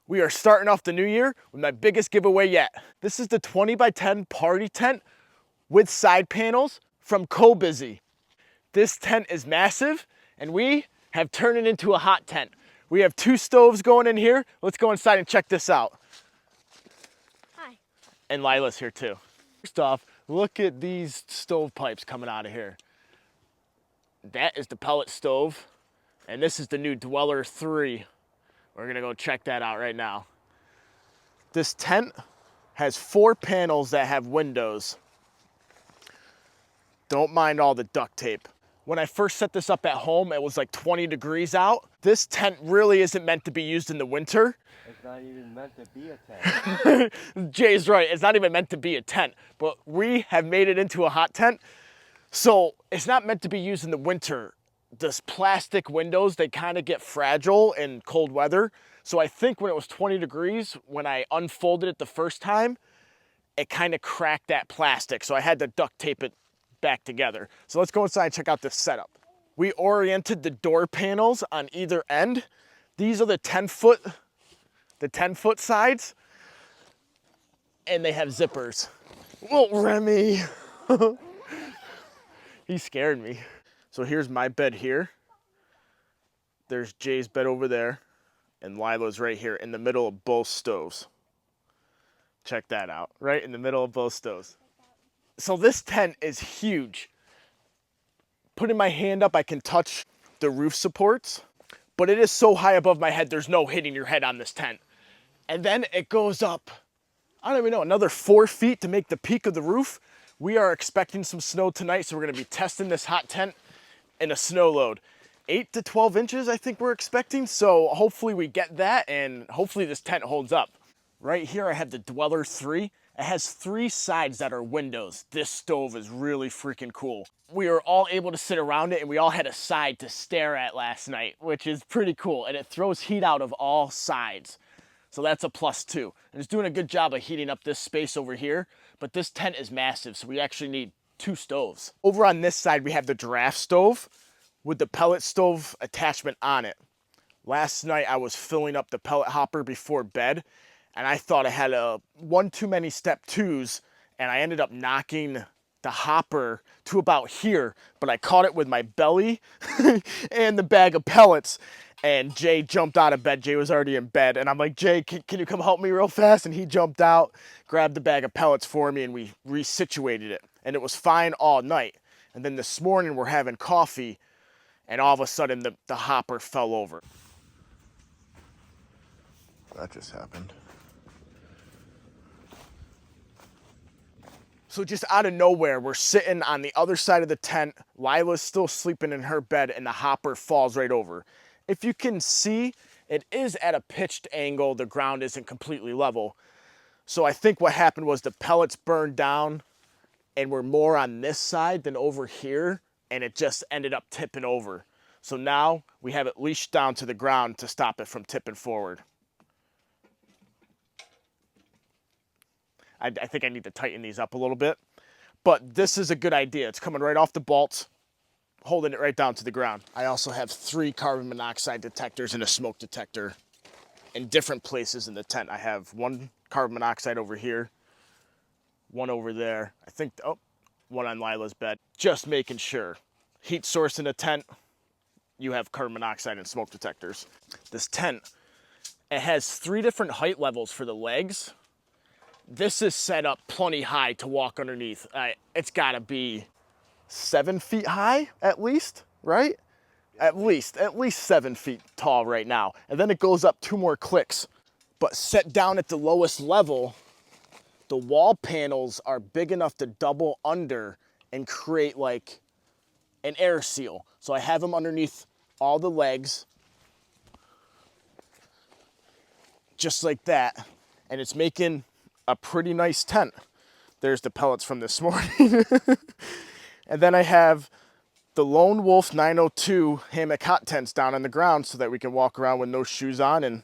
We are starting off the new year with my biggest giveaway yet. This is the 20 by 10 party tent with side panels from Cobizi. This tent is massive and we have turned it into a hot tent. We have 2 stoves going in here. Let's go inside and check this out. Hi. And Lila's here too. First off, look at these stovepipes coming out of here. That is the pellet stove, and this is the new Dweller 3. We're gonna go check that out right now. This tent has 4 panels that have windows. Don't mind all the duct tape. When I first set this up at home, it was like 20 degrees out. This tent really isn't meant to be used in the winter. It's not even meant to be a tent. Jay's right, it's not even meant to be a tent, but we have made it into a hot tent. So it's not meant to be used in the winter. This plastic windows, they kind of get fragile in cold weather. So I think when it was 20 degrees, when I unfolded it the first time, it kind of cracked that plastic. So I had to duct tape it back together. So let's go inside and check out this setup. We oriented the door panels on either end. These are the 10 foot sides, and they have zippers. Oh, Remy. He scared me. So here's my bed here. There's Jay's bed over there, and Lila's right here in the middle of both stoves. Check that out, right in the middle of both stoves. So this tent is huge. Putting my hand up, I can touch the roof supports, but it is so high above my head, there's no hitting your head on this tent. And then it goes up, I don't even know, another 4 feet to make the peak of the roof. We are expecting some snow tonight, so we're gonna be testing this hot tent in a snow load. 8 to 12 inches, I think we're expecting. So hopefully we get that, and hopefully this tent holds up. Right here, I have the Dweller 3. It has 3 sides that are windows. This stove is really freaking cool. We were all able to sit around it, and we all had a side to stare at last night, which is pretty cool. And it throws heat out of all sides. So that's a plus too. And it's doing a good job of heating up this space over here, but this tent is massive, so we actually need 2 stoves. Over on this side, we have the giraffe stove with the pellet stove attachment on it. Last night, I was filling up the pellet hopper before bed, and I thought I had one too many step 2s, and I ended up knocking the hopper to about here, but I caught it with my belly and the bag of pellets. And Jay jumped out of bed. Jay was already in bed. And I'm like, Jay, can you come help me real fast? And he jumped out, grabbed the bag of pellets for me, and we resituated it. And it was fine all night. And then this morning we're having coffee, and all of a sudden the hopper fell over. That just happened. So just out of nowhere, we're sitting on the other side of the tent. Lila's still sleeping in her bed, and the hopper falls right over. If you can see, it is at a pitched angle. The ground isn't completely level. So I think what happened was the pellets burned down and were more on this side than over here, and it just ended up tipping over. So now we have it leashed down to the ground to stop it from tipping forward. I think I need to tighten these up a little bit, but this is a good idea. It's coming right off the bolts, holding it right down to the ground. I also have 3 carbon monoxide detectors and a smoke detector in different places in the tent. I have 1 carbon monoxide over here, 1 over there. I think, 1 on Lila's bed. Just making sure. Heat source in the tent, you have carbon monoxide and smoke detectors. This tent, it has 3 different height levels for the legs. This is set up plenty high to walk underneath. It's gotta be 7 feet high at least, right? At least 7 feet tall right now. And then it goes up 2 more clicks. But set down at the lowest level, the wall panels are big enough to double under and create like an air seal. So I have them underneath all the legs, just like that. And it's making a pretty nice tent. There's the pellets from this morning. And then I have the Lone Wolf 902 hammock hot tents down on the ground so that we can walk around with no shoes on and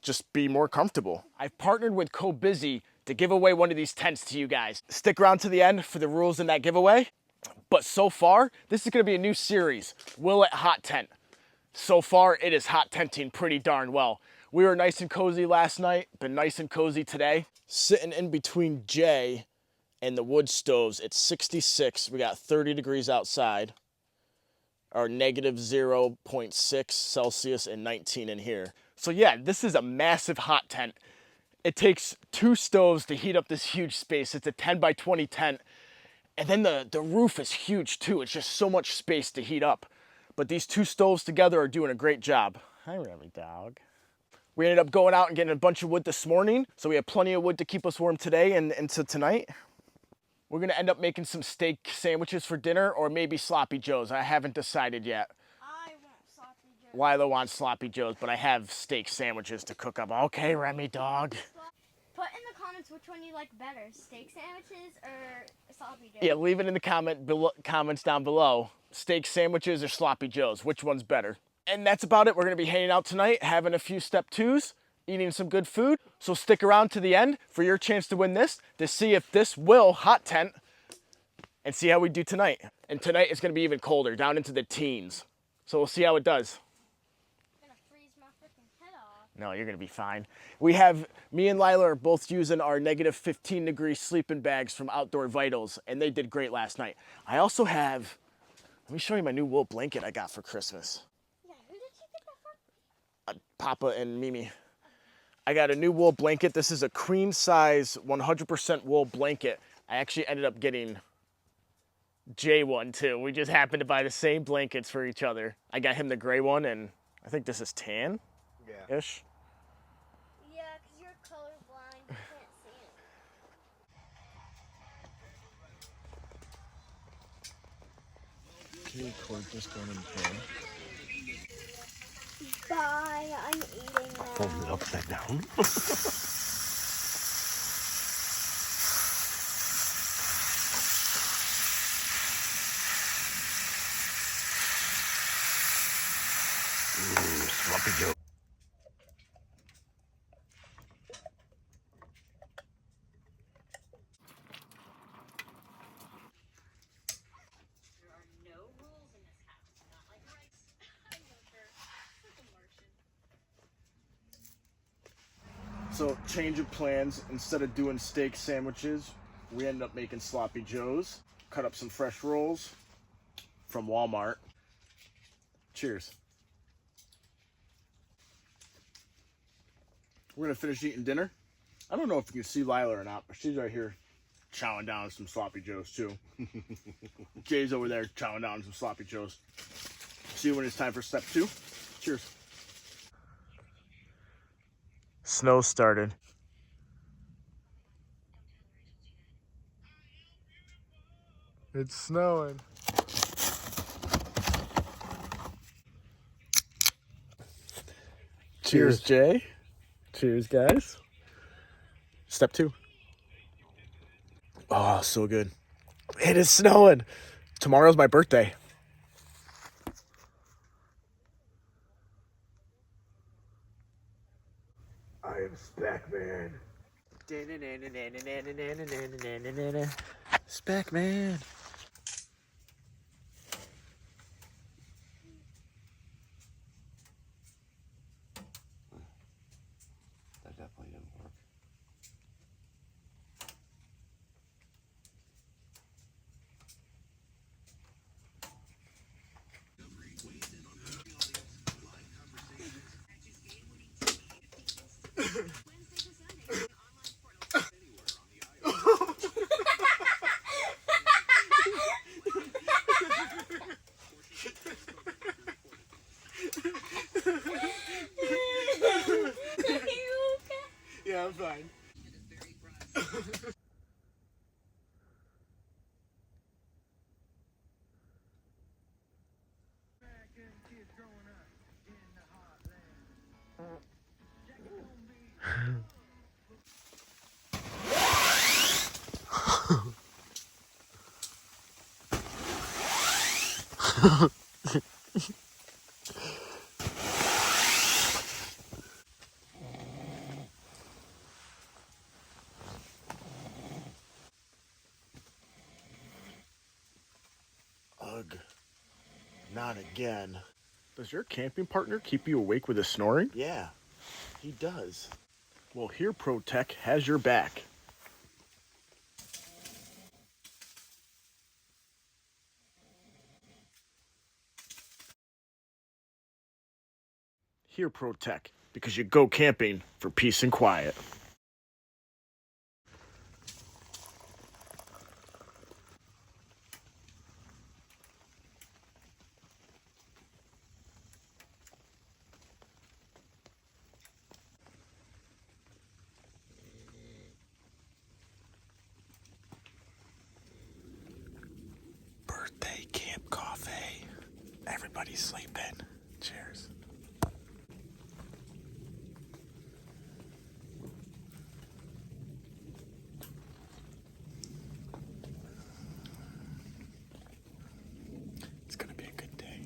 just be more comfortable. I've partnered with Cobizi to give away one of these tents to you guys. Stick around to the end for the rules in that giveaway. But so far, this is gonna be a new series, Will It Hot Tent. So far, it is hot tenting pretty darn well. We were nice and cozy last night, been nice and cozy today. Sitting in between Jay and the wood stoves, it's 66. We got 30 degrees outside. Our negative 0.6 Celsius and 19 in here. So yeah, this is a massive hot tent. It takes 2 stoves to heat up this huge space. It's a 10 by 20 tent. And then the roof is huge too. It's just so much space to heat up. But these 2 stoves together are doing a great job. Hi, Remy dog. We ended up going out and getting a bunch of wood this morning. So we have plenty of wood to keep us warm today and into tonight. We're gonna end up making some steak sandwiches for dinner or maybe sloppy joes. I haven't decided yet. I want sloppy joes. Lila wants sloppy joes, but I have steak sandwiches to cook up. Okay, Remy dog. Put in the comments which one you like better, steak sandwiches or sloppy joes. Yeah, leave it in the comments down below. Steak sandwiches or sloppy joes, which one's better? And that's about it. We're gonna be hanging out tonight, having a few step 2s, eating some good food. So stick around to the end for your chance to win this, to see if this will hot tent and see how we do tonight. And tonight it's gonna be even colder, down into the teens. So we'll see how it does. I'm gonna freeze my freaking head off. No, you're gonna be fine. Me and Lila are both using our negative 15 degree sleeping bags from Outdoor Vitals, and they did great last night. I also have, let me show you my new wool blanket I got for Christmas. Yeah, who did you get that from? Papa and Mimi. I got a new wool blanket. This is a queen size 100% wool blanket. I actually ended up getting Jay one too. We just happened to buy the same blankets for each other. I got him the gray one, and I think this is tan-ish. Yeah, because you're colorblind. You can't see it. Can you record this going in the pan? Bye, I'm eating now. Hold it upside down. Sloppy Joe. So change of plans. Instead of doing steak sandwiches, we ended up making sloppy joes. Cut up some fresh rolls from Walmart. Cheers. We're gonna finish eating dinner. I don't know if you can see Lila or not, but she's right here chowing down some sloppy joes too. Jay's over there chowing down some sloppy joes. See you when it's time for step 2. Cheers. Snow started. It's snowing. Cheers, Jay. Cheers, guys. Step 2. Oh, so good. It is snowing. Tomorrow's my birthday. I am Spackmann. Spackmann. That definitely didn't work. Yeah, I'm fine. Ugh. Not again. Does your camping partner keep you awake with his snoring? Yeah. He does. Well, Hearprotek has your back. Hearprotek, because you go camping for peace and quiet. Birthday camp coffee. Everybody's sleeping. Cheers. It's gonna be a good day.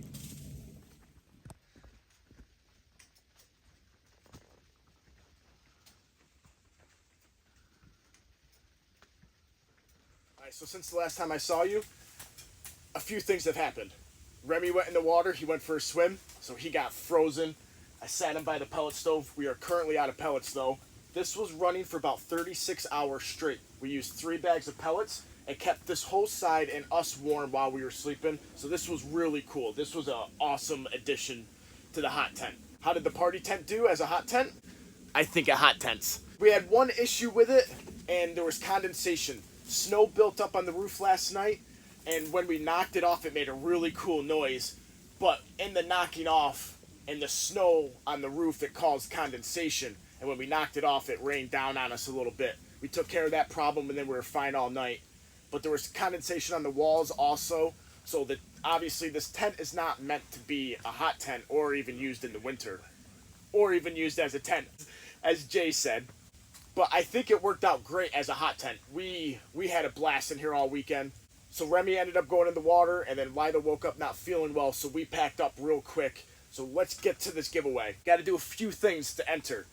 Alright, so since the last time I saw you, a few things have happened. Remy went in the water, he went for a swim, so he got frozen. I sat him by the pellet stove. We are currently out of pellets though. This was running for about 36 hours straight. We used 3 bags of pellets and kept this whole side and us warm while we were sleeping. So this was really cool. This was an awesome addition to the hot tent. How did the party tent do as a hot tent? I think a hot tent's. We had one issue with it, and there was condensation. Snow built up on the roof last night, and when we knocked it off, it made a really cool noise. But in the knocking off and the snow on the roof, it caused condensation. And when we knocked it off, it rained down on us a little bit. We took care of that problem, and then we were fine all night. But there was condensation on the walls also, so that obviously this tent is not meant to be a hot tent or even used in the winter, or even used as a tent, as Jay said. But I think it worked out great as a hot tent. We had a blast in here all weekend. So Remy ended up going in the water, and then Lila woke up not feeling well, so we packed up real quick. So let's get to this giveaway. Got to do a few things to enter.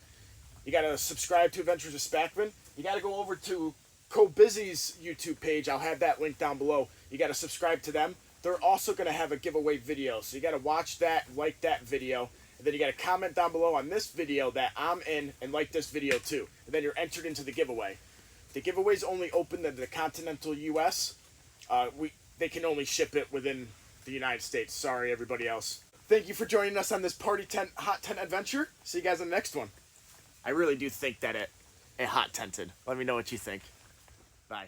You got to subscribe to Adventures of Spackmann. You got to go over to Cobizi's YouTube page. I'll have that link down below. You got to subscribe to them. They're also going to have a giveaway video. So you got to watch that, like that video. And then you got to comment down below on this video that I'm in and like this video too. And then you're entered into the giveaway. The giveaway's only open to the continental U.S. They can only ship it within the United States. Sorry, everybody else. Thank you for joining us on this party tent, hot tent adventure. See you guys in the next one. I really do think that it hot tented. Let me know what you think. Bye.